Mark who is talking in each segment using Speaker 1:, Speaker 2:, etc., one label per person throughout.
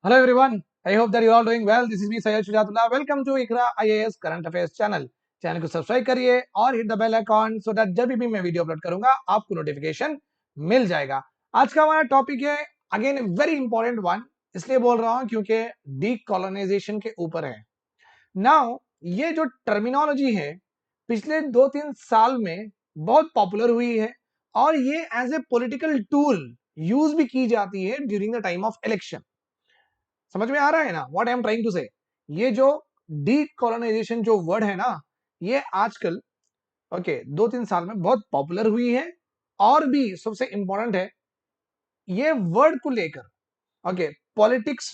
Speaker 1: Hello everyone. I hope that you are all doing well. This is me Syed Shujatullah. Welcome to Iqra IAS Current Affairs channel. Channel को subscribe करिए और hit the bell icon so that जब भी मैं video upload करूंगा आपको notification मिल जाएगा. आज का हमारा टॉपिक है अगेन वेरी इंपॉर्टेंट वन. इसलिए बोल रहा हूं क्योंकि डीकोलोनाइजेशन के ऊपर है. नाउ ये जो टर्मिनोलॉजी है पिछले 2-3 साल में बहुत पॉपुलर हुई है और ये as a political tool use भी की जाती है during the time of election. समझ में आ रहा है ना what I am trying to say. ये जो डीकोलोनाइजेशन जो वर्ड है ना, ये आजकल 2-3 साल में बहुत पॉपुलर हुई है. और भी सबसे इंपॉर्टेंट है ये वर्ड को लेकर पॉलिटिक्स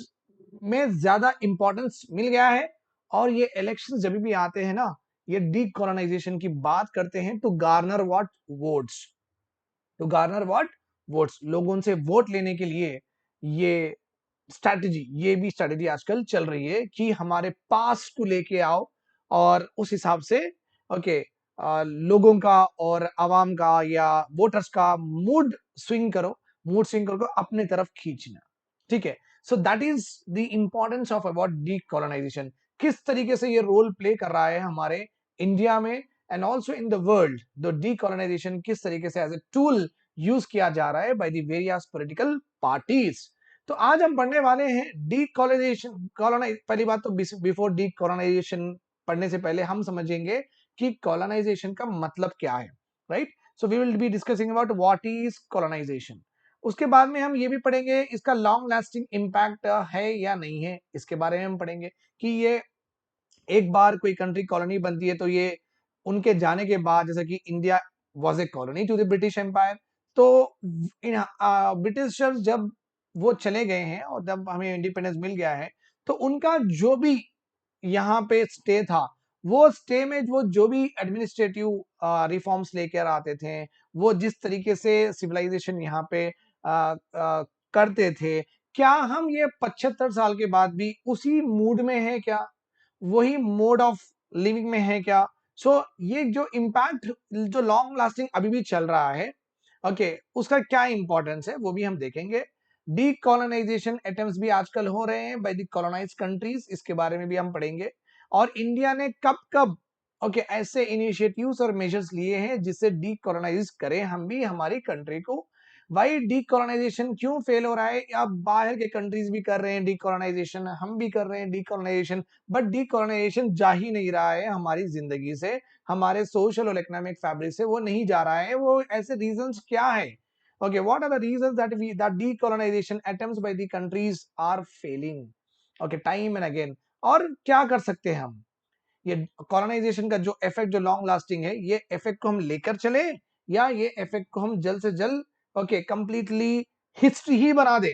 Speaker 1: में ज्यादा इंपॉर्टेंस मिल गया है. और ये इलेक्शन जब भी आते हैं ना, ये डीकोलोनाइजेशन की बात करते हैं to garner what votes. To garner what votes, लोगों से वोट लेने के लिए ये स्ट्रैटेजी, ये भी स्ट्रैटेजी आजकल चल रही है कि हमारे पास को लेके आओ और उस हिसाब से ओके लोगों का और आवाम का या वोटर्स का मूड स्विंग करो अपने तरफ खींचना. ठीक है. So that is the importance of about decolonisation. किस तरीके से ये रोल प्ले कर रहा है हमारे इंडिया में and also in the world. The decolonisation किस तरीके से एज ए टूल यूज किया जा रहा है by the various political parties. तो आज हम पढ़ने वाले हैं डीकोलोनाइजेशन. पहली बात तो बिफोर डीकोलोनाइजेशन पढ़ने से पहले हम समझेंगे कि कॉलोनाइजेशन का मतलब क्या है. Right. So we will be discussing about what is colonization. उसके बाद में हम ये भी पढ़ेंगे इसका लॉन्ग लास्टिंग इम्पैक्ट है या नहीं है, इसके बारे में हम पढ़ेंगे कि ये एक बार कोई कंट्री कॉलोनी बनती है तो ये उनके जाने के बाद, जैसे कि India was a colony to the British empire, तो ब्रिटिशर्स जब वो चले गए हैं और जब हमें इंडिपेंडेंस मिल गया है तो उनका जो भी यहाँ पे स्टे था, वो स्टे में वो जो भी एडमिनिस्ट्रेटिव रिफॉर्म्स लेकर आते थे, वो जिस तरीके से सिविलाइजेशन यहाँ पे करते थे, क्या हम ये 75 साल के बाद भी उसी मूड में है क्या, वही मोड ऑफ लिविंग में है क्या. ये जो इम्पैक्ट जो लॉन्ग लास्टिंग अभी भी चल रहा है उसका क्या इंपॉर्टेंस है वो भी हम देखेंगे. डीकोलोनाइजेशन अटेम्प्ट्स भी आजकल हो रहे हैं बाय द कॉलोनाइज्ड कंट्रीज, इसके बारे में भी हम पढ़ेंगे. और इंडिया ने कब कब ऐसे इनिशिएटिव्स और मेजर्स लिए हैं जिससे डीकोलोनाइज करें हम भी हमारी कंट्री को. भाई डीकोलोनाइजेशन क्यों फेल हो रहा है, अब बाहर के कंट्रीज भी कर रहे हैं डीकोलोनाइजेशन, हम भी कर रहे हैं डीकोलोनाइजेशन, बट डीकोलोनाइजेशन जा ही नहीं रहा है हमारी जिंदगी से, हमारे सोशल और इकोनॉमिक फैब्रिक से वो नहीं जा रहा है. वो ऐसे रीजंस क्या है? What are the reasons that decolonization attempts by the countries are failing? Time and again. और क्या कर सकते हैं हम? ये कॉलोनाइजेशन का जो इफेक्ट जो लॉन्ग लास्टिंग है, ये इफेक्ट को हम लेकर चले या ये इफेक्ट को हम जल्द से जल्द कंप्लीटली हिस्ट्री ही बना दे.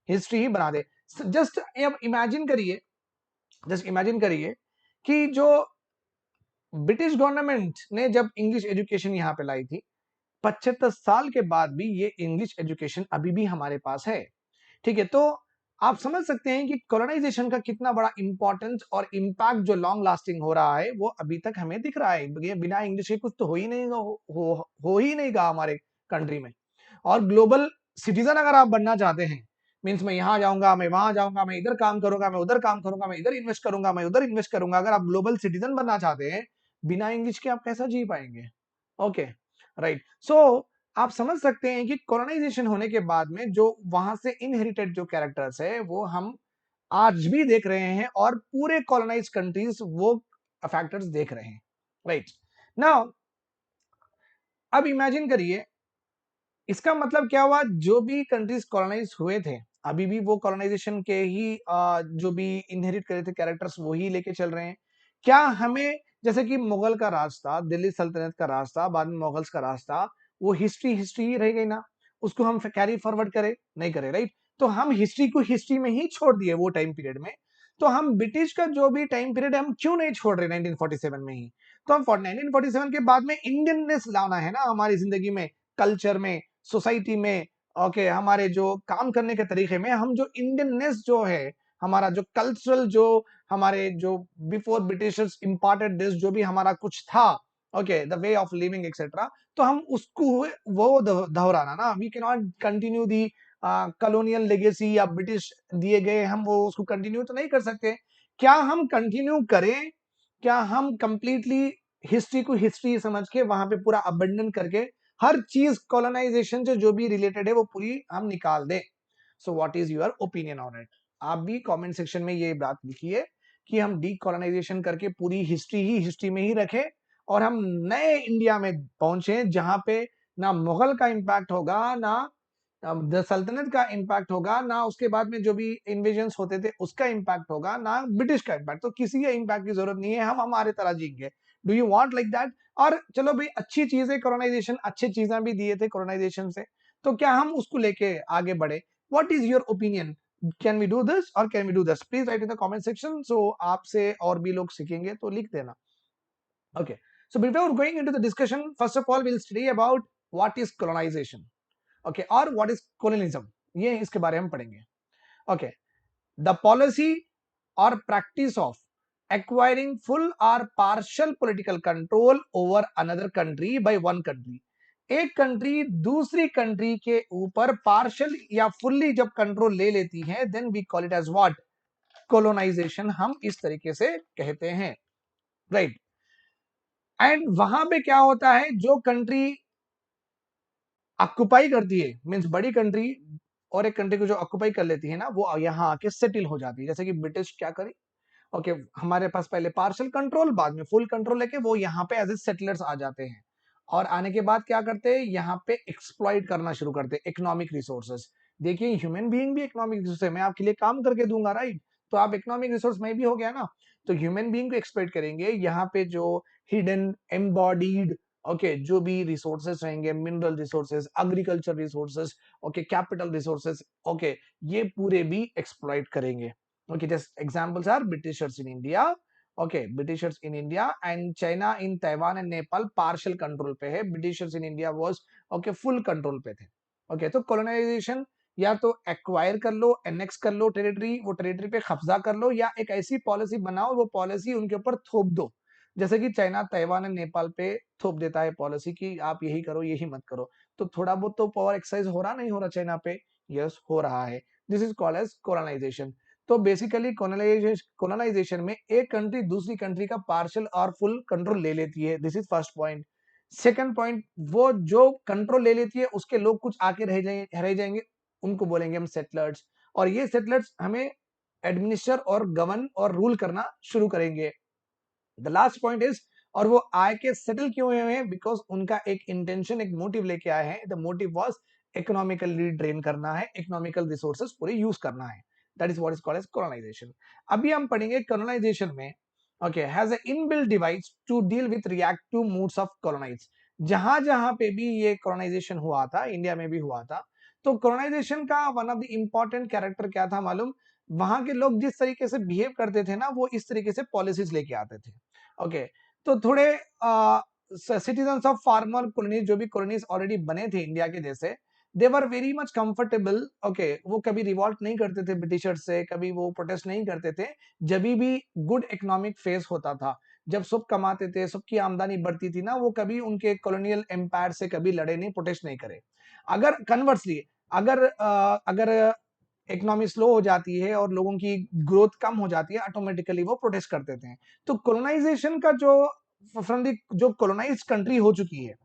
Speaker 1: हिस्ट्री ही बना दे. जस्ट अब इमेजिन करिए कि जो ब्रिटिश गवर्नमेंट ने जब इंग्लिश एजुकेशन यहाँ पे लाई थी, 75 साल के बाद भी ये इंग्लिश एजुकेशन अभी भी हमारे पास है. ठीक है. तो आप समझ सकते हैं कि कॉलोनाइजेशन का कितना बड़ा इंपॉर्टेंस और इम्पैक्ट जो लॉन्ग लास्टिंग हो रहा है वो अभी तक हमें दिख रहा है. बिना इंग्लिश के कुछ तो हो ही नहीं हो ही नहीं गा हमारे कंट्री में. और ग्लोबल सिटीजन अगर आप बनना चाहते हैं, मीन्स मैं यहाँ जाऊंगा, मैं वहां जाऊंगा, मैं इधर काम करूंगा, मैं उधर काम करूंगा, मैं इधर इन्वेस्ट करूंगा, मैं उधर इन्वेस्ट करूंगा, अगर आप ग्लोबल सिटीजन बनना चाहते हैं बिना इंग्लिश के आप कैसा जी पाएंगे? ओके. राइट. सो आप समझ सकते हैं कि कॉलोनाइजेशन होने के बाद में जो वहां से इनहेरिटेड जो कैरेक्टर्स है वो हम आज भी देख रहे हैं और पूरे कॉलोनाइज कंट्रीज वो फैक्टर्स देख रहे हैं. राइट. नाउ अब इमेजिन करिए इसका मतलब क्या हुआ, जो भी कंट्रीज कॉलोनाइज हुए थे अभी भी वो कॉलोनाइजेशन के ही जो भी इनहेरिट करे थे कैरेक्टर्स वही लेके चल रहे हैं. क्या हमें, जैसे कि मुगल का राज था, दिल्ली सल्तनत का राज था, बाद में मुगल्स का राज था, वो हिस्ट्री हिस्ट्री ही रह गई ना, उसको हम कैरी फॉरवर्ड करें नहीं करें. राइट. तो हम हिस्ट्री को हिस्ट्री में ही छोड़ दिए वो टाइम पीरियड में. तो हम ब्रिटिश का जो भी टाइम पीरियड है हम क्यों नहीं छोड़ रहे 1947 में ही? तो हम 1947 के बाद में इंडियननेस लाना है ना हमारी जिंदगी में, कल्चर में, सोसाइटी में. हमारे जो काम करने के तरीके में हम जो इंडियननेस जो है, हमारा जो कल्चरल जो हमारे जो बिफोर ब्रिटिशर्स इम्पार्टेड दिस जो भी हमारा कुछ था, the way of living etcetera, तो हम उसको वो दोहराना ना. We can not continue the colonial legacy या ब्रिटिश दिए गए हम वो उसको कंटिन्यू तो नहीं कर सकते। क्या हम कंटिन्यू करें, क्या हम कंप्लीटली हिस्ट्री को हिस्ट्री समझ के वहां पे पूरा अबंडन करके हर चीज कॉलोनाइजेशन से जो भी रिलेटेड है वो पूरी हम निकाल दें? सो what is your opinion on it? आप भी कमेंट सेक्शन में ये बात लिखिए कि हम डीकोलोनाइजेशन करके पूरी हिस्ट्री ही हिस्ट्री में ही रखें और हम नए इंडिया में पहुंचे जहां पे ना मुगल का इंपैक्ट होगा, ना द सल्तनत का इंपैक्ट होगा, ना उसके बाद में जो भी इन्वेजन्स होते थे उसका इंपैक्ट होगा, ना ब्रिटिश का इंपैक्ट। तो किसी के इंपैक्ट की जरूरत नहीं है, हम हमारे तरह जीएंगे। Do you want like that? और चलो भाई, अच्छी चीज है कॉलोनाइजेशन, अच्छी चीजें भी दिए थे कॉलोनाइजेशन से, तो क्या हम उसको लेके आगे बढ़े? What is your opinion? Can we do this और can we do this? Please write in the comment section, so आपसे और भी लोग सीखेंगे, तो लिख देना। Okay, so before going into the discussion, first of all we'll study about what is colonization, okay, or what is colonialism, ये इसके बारे में पढ़ेंगे। Okay, the policy or practice of acquiring full or partial political control over another country by one country, एक country दूसरी country के ऊपर partial या फुल्ली जब कंट्रोल ले लेती है, then we call it as what? Colonization, हम इस तरीके से कहते हैं, राइट। एंड वहां पे क्या होता है, जो कंट्री ऑक्युपाई करती है, मींस बड़ी कंट्री और एक कंट्री को जो ऑक्युपाई कर लेती है ना, वो यहाँ आके सेटल हो जाती है। जैसे कि ब्रिटिश क्या करी, ओके, हमारे पास पहले पार्शियल कंट्रोल, बाद में फुल कंट्रोल लेके वो यहाँ पे एज ए सेटलर्स आ जाते हैं। और आने के बाद क्या करते हैं, यहाँ पे एक्सप्लॉइट करना शुरू करते हैं इकोनॉमिक रिसोर्सेज। देखिए, ह्यूमन बीइंग भी इकोनॉमिक रिसोर्स है, मैं आपके लिए काम करके दूंगा, राइट? तो आप इकोनॉमिक रिसोर्स में भी हो गया ना, तो ह्यूमन बीइंग को एक्सप्लॉइट करेंगे। यहाँ पे जो हिडन एम्बॉडीड, ओके, जो भी रिसोर्सेज रहेंगे, mineral resources, agriculture resources, okay, capital resources, okay, ये पूरे भी एक्सप्लॉइट करेंगे। Okay, just examples are Britishers in India, okay, Britishers in India and China in Taiwan and Nepal partial control पे है, Britishers in India was okay full control पे थे। okay, तो colonization या तो एक्वायर कर लो, एनेक्स कर लो टेरिटरी, वो टेरिटरी पे कब्जा कर लो, या एक ऐसी पॉलिसी बनाओ, वो पॉलिसी उनके ऊपर थोप दो। जैसे कि चाइना ताइवान एंड नेपाल पे थोप देता है पॉलिसी कि आप यही करो, यही मत करो। तो थोड़ा बहुत तो पावर एक्सरसाइज हो रहा, नहीं हो रहा चाइना पे? यस, हो रहा है। This is called as colonization. तो बेसिकली कोलोनाइजेशन में एक कंट्री दूसरी कंट्री का पार्शियल और फुल कंट्रोल ले लेती है। This is first point. Second point, वो जो कंट्रोल ले लेती है उसके लोग कुछ आके रह जाएंगे, उनको बोलेंगे हम सेटलर्स। और ये सेटलर्स हमें एडमिनिस्टर और गवर्न और रूल करना शुरू करेंगे। द लास्ट पॉइंट इज, और वो आए के सेटल क्यों हुए हैं? बिकॉज उनका एक इंटेंशन, एक मोटिव लेके आए हैं। The motive was economically drain करना है, इकोनॉमिकल रिसोर्सेज पूरे यूज करना है। That is what is called as colonization. अभी हम पढ़ेंगे कोलोनाइजेशन में, okay, has a inbuilt device to deal with reactive moods of colonize. जहां जहां पे भी ये कोलोनाइजेशन हुआ था, इंडिया में भी हुआ था, तो कोलोनाइजेशन का one of the important character क्या था मालूम? वहां के लोग जिस तरीके से बिहेव करते थे ना, वो इस तरीके से पॉलिसीज लेके आते थे। ओके, तो थोड़े सिटीजन्स ऑफ फार्मर कॉलोनीज, जो भी कॉलोनीज ऑलरेडी बने थे इंडिया के जैसे, they were very much comfortable. Okay, वो कभी रिवॉल्ट नहीं करते थे ब्रिटिशर्स से, कभी वो प्रोटेस्ट नहीं करते थे। जब भी गुड इकोनॉमिक फेज होता था, जब सब कमाते थे, सबकी आमदनी बढ़ती थी ना, वो कभी उनके कॉलोनियल एम्पायर से कभी लड़े नहीं, प्रोटेस्ट नहीं करे। अगर कन्वर्सली, अगर इकोनॉमी स्लो हो जाती है और लोगों की ग्रोथ कम हो जाती है, ऑटोमेटिकली वो प्रोटेस्ट करते थे। तो कोलोनाइजेशन का जो फ्रॉम दी जो कोलोनाइज्ड कंट्री हो चुकी है,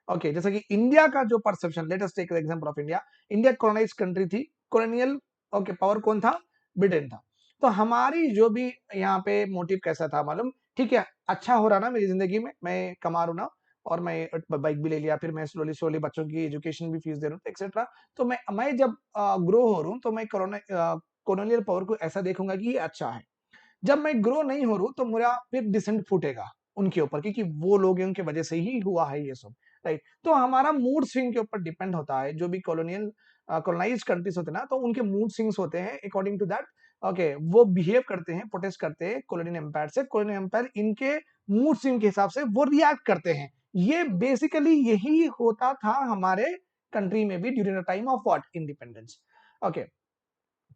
Speaker 1: ओके, जैसे कि इंडिया का जो perception, let us take the example of India. India colonised country थी, कॉलोनियल, ओके, पावर कौन था? ब्रिटेन था। तो हमारी जो भी यहाँ पे मोटिव कैसा था मालूम? ठीक है, अच्छा हो रहा ना मेरी जिंदगी में, मैं कमा रहा ना, और मैं बाइक भी ले लिया, फिर मैं स्लोली स्लोली बच्चों की एजुकेशन भी फीस दे रहा हूँ, एक्सेट्रा। तो मैं जब ग्रो हो रहा हूँ, तो मैं कॉलोनियल पावर को ऐसा देखूंगा कि ये अच्छा है। जब मैं ग्रो नहीं हो रहा हूं, तो मेरा फिर डिसेंट फूटेगा उनके ऊपर, क्योंकि वो लोग हैं, उनकी वजह से ही हुआ है ये सब, राइट? तो हमारा मूड स्विंग के ऊपर डिपेंड होता है। जो भी कॉलोनाइज्ड कंट्रीज होते हैं ना, तो उनके मूड स्विंग्स होते हैं अकॉर्डिंग टू दैट। ओके, वो बिहेव करते हैं, प्रोटेस्ट करते हैं कॉलोनियल एम्पायर से, कॉलोनियल एम्पायर इनके मूड स्विंग के हिसाब से वो रिएक्ट करते हैं। ये बेसिकली यही होता था हमारे कंट्री में भी during the time of what? Independence. Okay,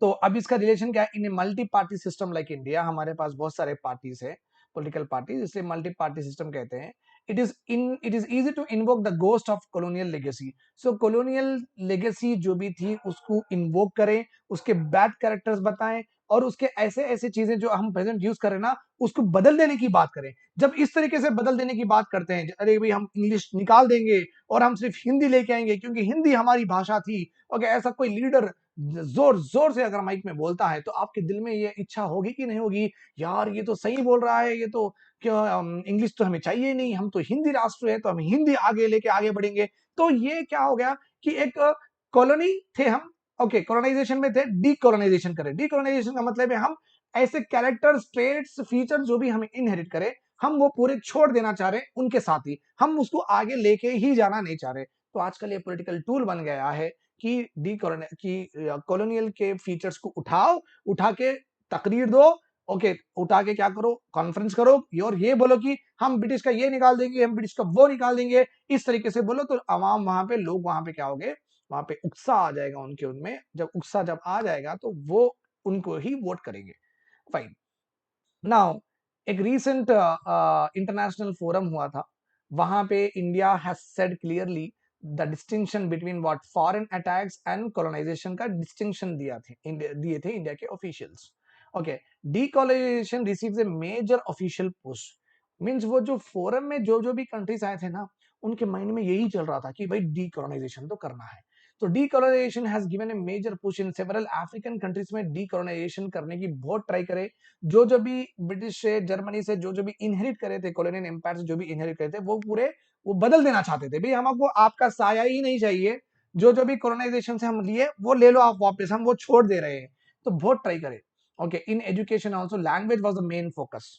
Speaker 1: तो अब इसका रिलेशन क्या है? In multi party system like India, हमारे पास बहुत सारे पार्टीज है, पॉलिटिकल पार्टीज, इसलिए मल्टी पार्टी सिस्टम कहते हैं। it is easy to invoke the ghost of colonial legacy. So colonial legacy जो भी थी उसको invoke करें, उसके bad characters बताएं और उसके ऐसे ऐसे चीजें जो हम प्रेजेंट यूज करें ना उसको बदल देने की बात करें. जब इस तरीके से बदल देने की बात करते हैं, अरे भाई हम इंग्लिश निकाल देंगे और हम सिर्फ हिंदी लेके आएंगे क्योंकि हिंदी हमारी भाषा थी. ओके, ऐसा कोई लीडर जोर जोर से अगर माइक में बोलता है तो आपके दिल में ये इच्छा होगी कि नहीं होगी, यार ये तो सही बोल रहा है, ये तो क्या इंग्लिश तो हमें चाहिए नहीं, हम तो हिंदी राष्ट्र है तो हम हिंदी आगे लेके आगे बढ़ेंगे. तो ये क्या हो गया कि एक कॉलोनी थे हम, ओके कॉलोनाइजेशन में थे, डीकोलोनाइजेशन करें. डीकोलोनाइजेशन का मतलब है हम ऐसे कैरेक्टर्स, ट्रेड्स, फीचर जो भी हमें इनहेरिट करे हम वो पूरे छोड़ देना चाह रहे हैं उनके साथ ही, हम उसको आगे लेके ही जाना नहीं चाह रहे. तो आजकल ये पॉलिटिकल टूल बन गया है कि कॉलोनियल के फीचर्स को उठाओ, उठा के तकरीर दो, ओके उठा के क्या करो, कॉन्फ्रेंस करो और ये बोलो कि हम ब्रिटिश का ये निकाल देंगे, हम ब्रिटिश का वो निकाल देंगे. इस तरीके से बोलो तो आवाम वहां पे, लोग वहां पे क्या हो गए, वहां पे उत्साह आ जाएगा उनके, उनमें जब उत्साह जब आ जाएगा तो वो उनको ही वोट करेंगे. फाइन. नाउ एक रीसेंट इंटरनेशनल फोरम हुआ था, वहां पे India has said clearly the distinction between what foreign attacks and colonization का डिस्टिंक्शन दिए थे इंडिया के officials. Okay, decolonization receives a major official push. Means वो जो फोरम में जो भी कंट्रीज आए थे ना उनके माइंड में यही चल रहा था कि भाई डीकोलोनाइजेशन तो करना है. तो decolonization has given a major push in several African countries में डीकोलोनाइजेशन करने की बहुत ट्राई करे. जो भी ब्रिटिश से, जर्मनी से जो भी इनहेरिट करे थे, कॉलोनियल एम्पायर से जो भी इनहेरिट करे थे वो पूरे वो बदल देना चाहते थे. भाई हमको आपका साया ही नहीं चाहिए, जो भी कॉलोनाइजेशन से हम लिए वो ले लो आप वापस, हम वो छोड़ दे रहे हैं. तो बहुत ट्राई करे. Okay, in education also language was the main focus.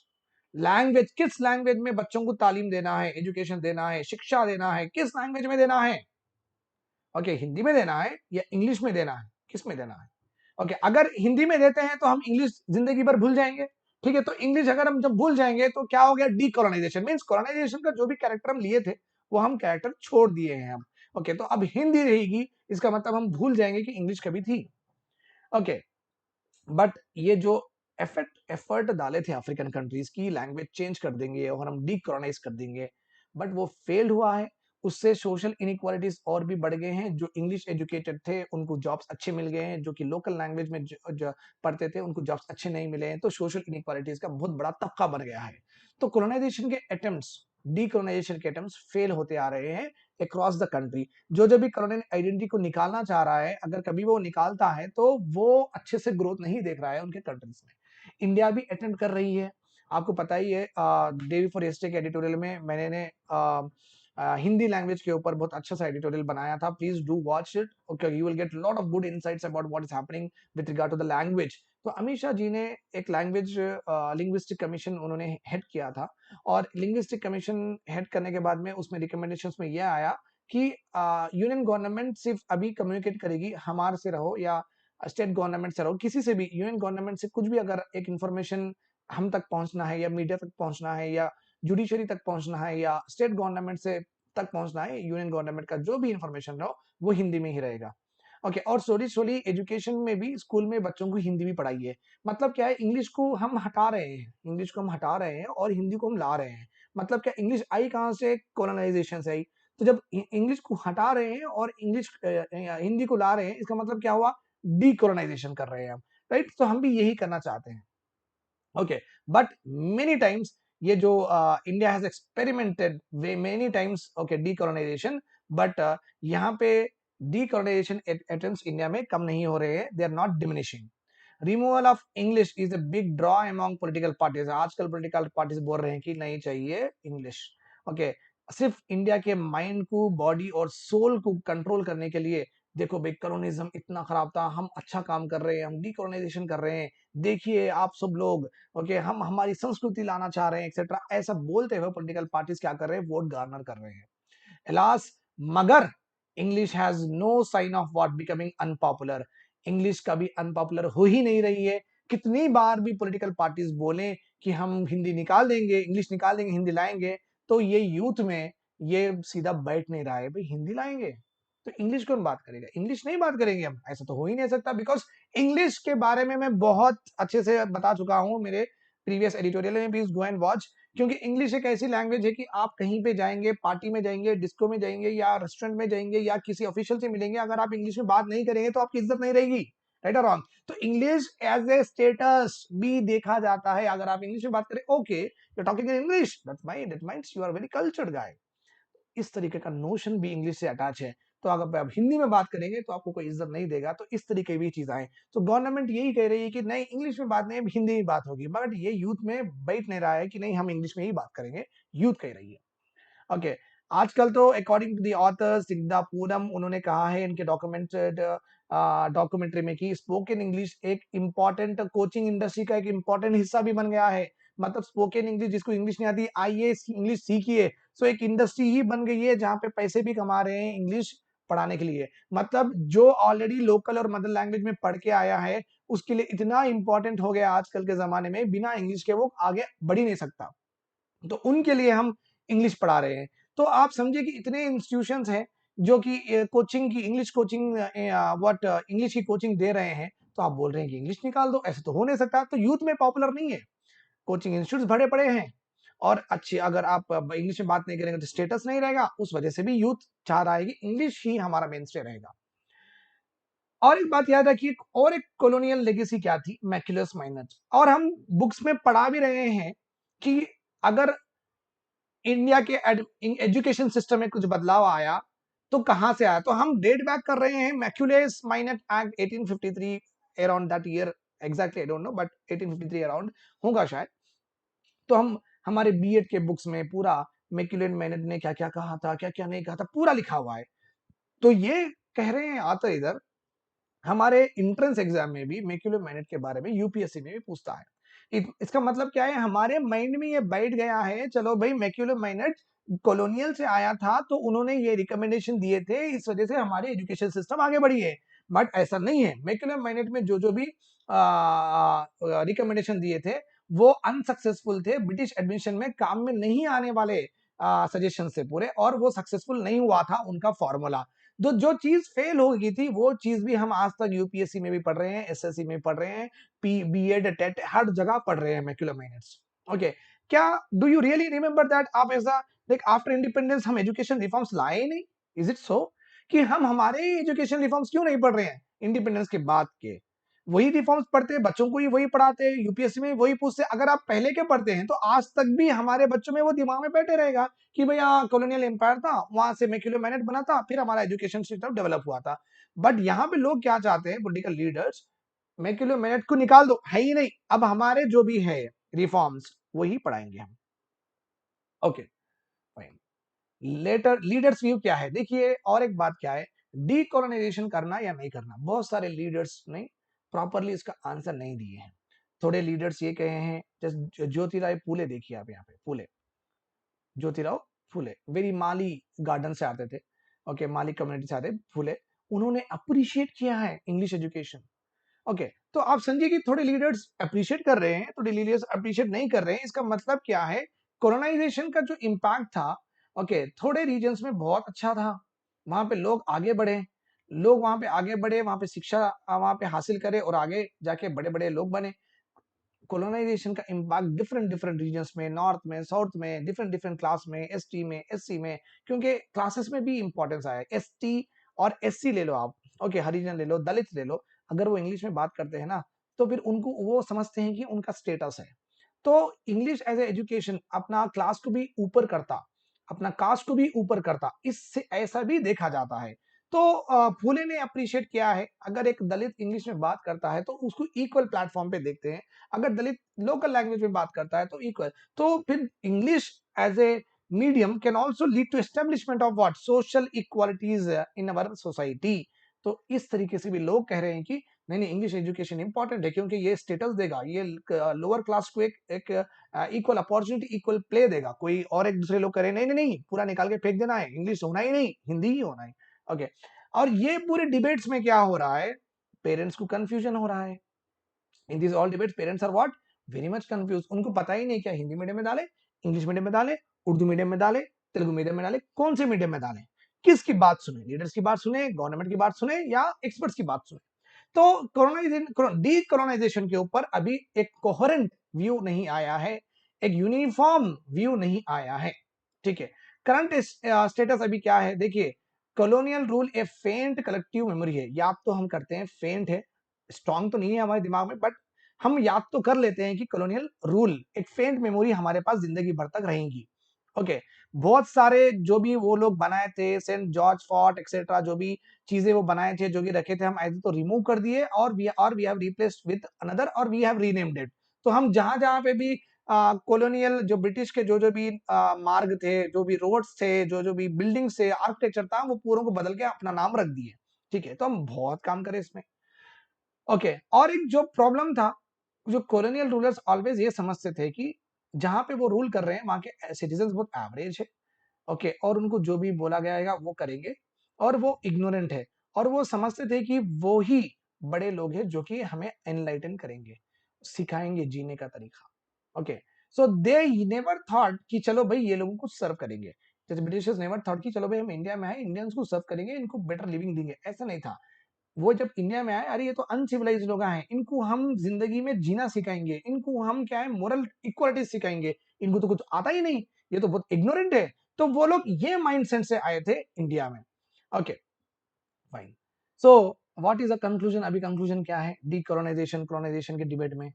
Speaker 1: Language, किस लैंग्वेज में बच्चों को तालीम देना है, एजुकेशन देना है, शिक्षा देना है, किस लैंग्वेज में देना है. ओके, हिंदी में देना है या इंग्लिश में देना है, किस में देना है. ओके, अगर हिंदी में देते हैं तो हम इंग्लिश जिंदगी भर भूल जाएंगे. ठीक है, तो इंग्लिश अगर हम जब भूल जाएंगे तो क्या हो गया, डीकोलोनाइजेशन. मींस कोलोनाइजेशन का जो भी कैरेक्टर हम लिए थे वो हम कैरेक्टर छोड़ दिए हैं हम. ओके, तो अब हिंदी रहेगी, इसका मतलब हम भूल जाएंगे कि इंग्लिश कभी थी. ओके, बट ये जो एफर्ट डाले थे अफ्रीकन कंट्रीज की लैंग्वेज चेंज कर देंगे और हम डीकोलोनाइज कर देंगे, बट वो फेल्ड हुआ है. उससे सोशल इनइक्वालिटीज और भी बढ़ गए हैं. जो इंग्लिश एजुकेटेड थे उनको जॉब्स अच्छे मिल गए हैं, जो कि लोकल लैंग्वेज में जो पढ़ते थे उनको जॉब्स अच्छे नहीं मिले हैं. तो सोशल इनइक्वालिटीज का बहुत बड़ा तबका बढ़ गया है. तो कोलोनाइजेशन के अटेम्प्ट्स, डीकोलोनाइजेशन के अटेम्प्ट्स फेल होते आ रहे हैं अक्रॉस द कंट्री. जो भी कॉलोनियल आइडेंटिटी को निकालना चाह रहा है, अगर कभी वो निकालता है तो वो अच्छे से ग्रोथ नहीं देख रहा है उनके कंट्रीज में. इंडिया भी अटेम्प्ट कर रही है. आपको पता ही है, डे बिफोर यस्टरडे के एडिटोरियल में मैंने हिंदी लैंग्वेज के ऊपर बहुत अच्छा सा एडिटोरियल बनाया था. Please do watch it. Okay, you will get lot of good insights about what is happening with regard to the language. तो अमित शाह जी ने एक लैंग्वेज लिंग्विस्टिक कमीशन उन्होंने हेड किया था. और लिंग्विस्टिक कमीशन हेड करने के बाद में उसमें रिकमेंडेशंस में यह आया कि यूनियन गवर्नमेंट सिर्फ अभी कम्युनिकेट करेगी हमारे से रहो या स्टेट गवर्नमेंट से रहो, किसी से भी, यूनियन गवर्नमेंट से कुछ भी अगर एक इंफॉर्मेशन हम तक पहुंचना है या मीडिया तक पहुंचना है या जुडिशरी तक पहुंचना है या स्टेट गवर्नमेंट से तक पहुंचना है, यूनियन गवर्नमेंट का जो भी इंफॉर्मेशन हो वो हिंदी में ही रहेगा. ओके, और स्लोली एजुकेशन में भी स्कूल में बच्चों को हिंदी भी पढ़ाई है. मतलब क्या है, इंग्लिश को हम हटा रहे हैं, इंग्लिश को हम हटा रहे हैं और हिंदी को हम ला रहे हैं. मतलब क्या, इंग्लिश आई कहां से, कॉलोनाइजेशन से आई. तो जब इंग्लिश को हटा रहे हैं और इंग्लिश हिंदी को ला रहे हैं, इसका मतलब क्या हुआ, डीकोलोनाइजेशन कर रहे हैं हम. राइट, तो हम भी यही करना चाहते हैं. ओके, बट मेनी टाइम्स ये जो India has experimented way many times, okay, decolonisation, but यहाँ पे डीकोलोनाइजेशन अटेम्प्ट्स इंडिया में कम नहीं हो रहे हैं, they are not diminishing. Removal of English is a big draw among political parties. आजकल पॉलिटिकल पार्टीज बोल रहे हैं कि नहीं चाहिए इंग्लिश. ओके, सिर्फ इंडिया के माइंड को, बॉडी और सोल को कंट्रोल करने के लिए, देखो भाई कॉलोनिज्म इतना खराब था, हम अच्छा काम कर रहे हैं, हम डीकोलोनाइजेशन कर रहे हैं, देखिए आप सब लोग, ओके हम हमारी संस्कृति लाना चाह रहे हैं एक्सेट्रा, ऐसा बोलते हुए पॉलिटिकल पार्टीज क्या कर रहे हैं, वोट गार्नर कर रहे हैं. Alas, मगर English has no sign of what becoming unpopular. English कभी अनपॉपुलर हो ही नहीं रही है. कितनी बार भी पॉलिटिकल पार्टीज बोले कि हम हिंदी निकाल देंगे, इंग्लिश निकाल देंगे, हिंदी लाएंगे, तो ये यूथ में ये सीधा बैठ नहीं रहा है. भाई हिंदी लाएंगे तो इंग्लिश कौन बात करेगा, इंग्लिश नहीं बात करेंगे हम, ऐसा तो हो ही नहीं सकता. बिकॉज इंग्लिश के बारे में मैं बहुत अच्छे से बता चुका हूं मेरे प्रीवियस एडिटोरियल में, प्लीज गो एंड वॉच। क्योंकि इंग्लिश एक ऐसी लैंग्वेज है कि आप कहीं पे जाएंगे, पार्टी में जाएंगे, डिस्को में जाएंगे या रेस्टोरेंट में जाएंगे या किसी ऑफिशियल से मिलेंगे, अगर आप इंग्लिश में बात नहीं करेंगे तो आपकी इज्जत नहीं रहेगी, राइट और रॉन्ग। तो इंग्लिश एज ए स्टेटस भी देखा जाता है। अगर आप इंग्लिश में बात करें, okay you are talking in English, that means you are very cultured guy. इस तरीके का नोशन भी इंग्लिश से अटैच है। तो अगर आप हिंदी में बात करेंगे तो आपको कोई इज्जत नहीं देगा। तो इस तरीके की भी चीज आए। तो गवर्नमेंट यही कह रही है कि नहीं, इंग्लिश में बात नहीं, हिंदी में बात होगी, बट ये यूथ में बैठ नहीं रहा है कि नहीं हम इंग्लिश में ही बात करेंगे, यूथ कह रही है। ओके, आजकल तो अकॉर्डिंग टू द ऑथर सिद्धापूरम, उन्होंने कहा है इनके डॉक्यूमेंट्री में कि स्पोकन इंग्लिश एक इम्पॉर्टेंट कोचिंग इंडस्ट्री का एक इम्पॉर्टेंट हिस्सा भी बन गया है। मतलब स्पोकन इंग्लिश, जिसको इंग्लिश नहीं आती, आइए इंग्लिश सीखिए। सो एक इंडस्ट्री ही बन गई है जहां पे पैसे भी कमा रहे हैं इंग्लिश पढ़ाने के लिए। मतलब जो ऑलरेडी लोकल और मदर लैंग्वेज में पढ़ के आया है, उसके लिए इतना इंपॉर्टेंट हो गया आजकल के जमाने में, बिना इंग्लिश के वो आगे बढ़ ही नहीं सकता। तो उनके लिए हम इंग्लिश पढ़ा रहे हैं। तो आप समझिए कि इतने इंस्टीट्यूशंस हैं जो कि कोचिंग की, इंग्लिश कोचिंग, व्हाट इंग्लिश की कोचिंग दे रहे हैं। तो आप बोल रहे हैं कि इंग्लिश निकाल दो, ऐसे तो हो नहीं सकता। तो यूथ में पॉपुलर नहीं है, कोचिंग इंस्टीट्यूट बड़े बड़े हैं और अच्छे। अगर आप इंग्लिश में बात नहीं करेंगे तो स्टेटस नहीं रहेगा, उस वजह से भी यूथ चाह रहा है कि इंग्लिश ही हमारा मेन स्ट्रीम रहेगा। और एक बात याद रखिए, और एक कॉलोनियल लेगेसी क्या थी, मैक्यूलस माइनस। और हम बुक्स में पढ़ा भी रहे हैं कि अगर इंडिया के एजुकेशन सिस्टम में कुछ बदलाव आया तो कहां से आया। तो हम डेट बैक कर रहे हैं Macaulay's minute act 1853, around that year, exactly I don't know, but 1853 around होगा शायद। तो हम हमारे बीएड के बुक्स में पूरा मैक्यूलेट माइनट ने क्या क्या कहा था, क्या क्या नहीं कहा था, पूरा लिखा हुआ है। तो ये कह रहे हैं आते इधर, हमारे इंट्रेंस एग्जाम में भी मैक्यूलर माइनट के बारे में यूपीएससी में भी पूछता है। इसका मतलब क्या है, हमारे माइंड में ये बैठ गया है, चलो भाई मैक्यूलर माइनट कॉलोनियल से आया था तो उन्होंने ये रिकमेंडेशन दिए थे, इस वजह से हमारी एजुकेशन सिस्टम आगे बढ़ी है। बट ऐसा नहीं है, मैक्यूलर माइनट में जो जो भी रिकमेंडेशन दिए थे वो अनसक्सेसफुल थे, ब्रिटिश एडमिशन में काम में नहीं आने वाले सजेशन से पूरे, और वो सक्सेसफुल नहीं हुआ था उनका फॉर्मूला। जो चीज फेल हो गई थी वो चीज भी हम आज तक यूपीएससी में भी पढ़ रहे हैं, एसएससी में पढ़ रहे हैं, बीएड टेट हर जगह पढ़ रहे हैं मैक्यूलर माइनट्स। ओके, क्या do you really remember that आप ऐसा, लाइक आफ्टर इंडिपेंडेंस हम एजुकेशन रिफॉर्म्स लाए नहीं? इज इट सो कि हम हमारे एजुकेशन रिफॉर्म्स क्यों नहीं पढ़ रहे हैं इंडिपेंडेंस के बाद के? वही रिफॉर्म्स पढ़ते हैं, बच्चों को ही वही पढ़ाते हैं, यूपीएससी में वही पूछते हैं। अगर आप पहले के पढ़ते हैं तो आज तक भी हमारे बच्चों में वो दिमाग में बैठे रहेगा कि भैया कॉलोनियल एम्पायर था, वहां से मैक्यूलर माइनट बना था, फिर हमारा एजुकेशन सिस्टम डेवलप हुआ था। बट यहाँ पे लोग क्या चाहते हैं, पॉलिटिकल लीडर्स, मैक्यूलर माइनट को निकाल दो, है ही नहीं, अब हमारे जो भी है रिफॉर्म्स वही पढ़ाएंगे हम। Okay fine. Later leaders view क्या है, देखिए और एक बात क्या है, डीकोलोनाइजेशन करना या नहीं करना। बहुत सारे लीडर्स ने प्रॉपरली इसका आंसर नहीं दिए हैं। थोड़े लीडर्स ये कहे हैं, जैसे ज्योतिराव फूले, देखिए आप यहाँ पे फूले, ज्योतिराव फूले वेरी माली गार्डन से आते थे, ओके, माली कम्युनिटी से आते फूले, उन्होंने अप्रिशिएट किया है इंग्लिश एजुकेशन। ओके, तो आप समझिए कि थोड़े लीडर्स अप्रिशिएट कर रहे हैं, थोड़े लीडर्स अप्रिशिएट नहीं कर रहे हैं। इसका मतलब क्या है, कोलोनाइजेशन का जो इम्पैक्ट था, ओके, थोड़े रीजन्स में बहुत अच्छा था, वहां पे लोग आगे बढ़े, लोग वहां पे आगे बढ़े, वहां पे शिक्षा वहां पे हासिल करे और आगे जाके बड़े बड़े लोग बने। कोलोनाइजेशन का इम्पैक्ट डिफरेंट डिफरेंट रीजन्स में, नॉर्थ में, साउथ में, डिफरेंट डिफरेंट क्लास में, एसटी में, एससी में, क्योंकि क्लासेस में भी इंपॉर्टेंस आया। एसटी और एससी ले लो आप, ओके, हरिजन ले लो, दलित ले लो, अगर वो इंग्लिश में बात करते हैं ना तो फिर उनको वो समझते हैं कि उनका स्टेटस है। तो इंग्लिश एज ए एजुकेशन अपना क्लास को भी ऊपर करता, अपना कास्ट को भी ऊपर करता, इससे ऐसा भी देखा जाता है। तो फूले ने अप्रिशिएट किया है, अगर एक दलित इंग्लिश में बात करता है तो उसको इक्वल प्लेटफॉर्म पे देखते हैं, अगर दलित लोकल लैंग्वेज में बात करता है तो इक्वल। तो फिर English as a medium can also lead to establishment of what, social equalities in our society. तो इस तरीके से भी लोग कह रहे हैं कि नहीं नहीं, इंग्लिश एजुकेशन इंपॉर्टेंट है, क्योंकि ये स्टेटस देगा, ये लोअर क्लास को एक इक्वल अपॉर्चुनिटी, इक्वल प्ले देगा। कोई और एक दूसरे लोग करें, नहीं नहीं नहीं, पूरा निकाल के फेंक देना है, इंग्लिश होना ही नहीं, हिंदी ही होना है। ओके, और ये पूरे डिबेट्स में क्या हो रहा है, पेरेंट्स को कंफ्यूजन हो रहा है। In this all debates parents are what, very much confuse. उनको पता ही नहीं क्या हिंदी मीडियम में डाले, इंग्लिश मीडियम में डाले, उर्दू मीडियम में डाले, तेलुगु मीडियम में डाले, कौन से मीडियम में डाले, किसकी बात सुने, लीडर्स की बात सुने, गवर्नमेंट की बात सुने, या एक्सपर्ट्स की बात सुने। तो डी कोलोनाइजेशन के ऊपर अभी एक कोहेरेंट व्यू नहीं आया है, एक यूनिफॉर्म व्यू नहीं आया है। ठीक है, करंट स्टेटस अभी क्या है देखिए, कॉलोनियल रूल ए फेंट कलेक्टिव मेमोरी है, याद तो हम करते हैं, फेंट है, स्ट्रॉन्ग तो नहीं है हमारे दिमाग में, बट हम याद तो कर लेते हैं कि कॉलोनियल रूल एक फेंट मेमोरी हमारे पास जिंदगी भर तक रहेगी। ओके, बहुत सारे जो भी वो लोग बनाए थे, सेंट जॉर्ज फोर्ट एक्सेट्रा, जो भी चीजें वो बनाए थे, जो भी रखे थे, हम ऐसे तो रिमूव कर दिए और we have replaced with another और वी हैव रीनेम्ड इट। तो हम जहां जहां पे भी कॉलोनियल जो ब्रिटिश के जो जो भी मार्ग थे, जो भी रोड्स थे, जो जो भी बिल्डिंग से आर्किटेक्चर था, वो पूरों को बदल के अपना नाम रख दिए। ठीक है, तो हम बहुत काम करें इसमें। ओके, और एक जो प्रॉब्लम था, जो कॉलोनियल रूलर्स ऑलवेज ये समझते थे कि जहां पे वो रूल कर रहे हैं वहां के सिटीजन बहुत एवरेज है। ओके, और उनको जो भी बोला गया वो करेंगे, और वो इग्नोरेंट है, और वो समझते थे कि वो ही बड़े लोग हैं जो कि हमें एनलाइटन करेंगे, सिखाएंगे जीने का तरीका। Okay, so they never thought कि चलो भाई ये लोगों को सर्व करेंगे, जैसे ब्रिटिशर्स नेवर थॉट कि चलो भाई हम इंडिया में आए, इंडियंस को सर्व करेंगे, इनको बेटर लिविंग देंगे, ऐसा नहीं था। वो जब इंडिया में आए, अरे ये तो अनसिविलाइज लोग हैं, इनको हम जिंदगी में जीना सिखाएंगे, इनको हम क्या है मोरल इक्वालिटी सिखाएंगे, इनको तो कुछ आता ही नहीं, ये तो बहुत इग्नोरेंट है। तो वो लोग ये माइंडसेट से आए थे इंडिया में। Okay, fine. So what is the conclusion, अभी कंक्लूजन क्या है डीकोलोनाइजेशन कोलोनाइजेशन के डिबेट में।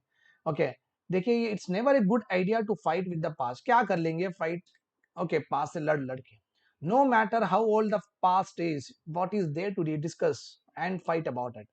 Speaker 1: ओके, देखिए it's never a good idea to fight with the past, क्या कर लेंगे फाइट, ओके, पास्ट से लड़ लड़ के, no matter how old the past is, what is there to discuss and fight about it.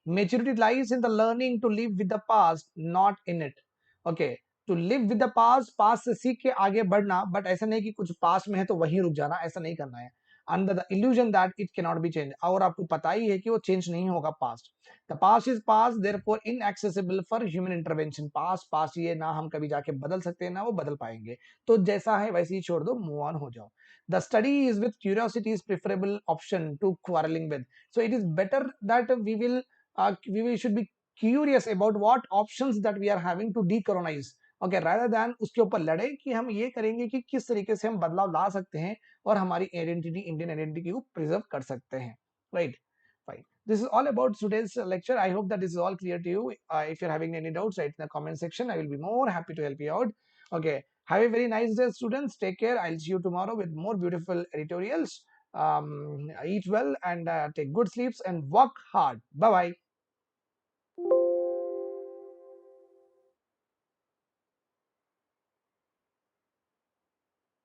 Speaker 1: Maturity lies in the learning to live with the past, not in it. Okay, to live with the past, past से सीख के आगे बढ़ना, but ऐसा नहीं कि कुछ past में है तो वहीं रुक जाना, ऐसा नहीं करना है, under the illusion that it cannot be changed, और आपको पता ही है कि वो चेंज नहीं होगा past. the past is past, therefore inaccessible for human intervention, past past ये ना हम कभी जाके बदल सकते हैं ना वो बदल पाएंगे, तो जैसा है वैसे ही छोड़ दो, मूव ऑन हो जाओ। the study is with curiosity is preferable option to quarreling with, so it is better that we should be curious about what options that we are having to decolonize, okay, rather than उसके ऊपर लड़े कि हम ये करेंगे कि किस तरीके से हम बदलाव ला सकते हैं और हमारी आइडेंटिटी, इंडियन आइडेंटिटी को प्रिजर्व कर सकते हैं, right. Fine, this is all about today's lecture, I hope that this is all clear to you. If you are having any doubts, write in the comment section, I will be more happy to help you out. Okay, have a very nice day students, take care, I'll see you tomorrow with more beautiful editorials, eat well and take good sleeps and work hard, bye bye।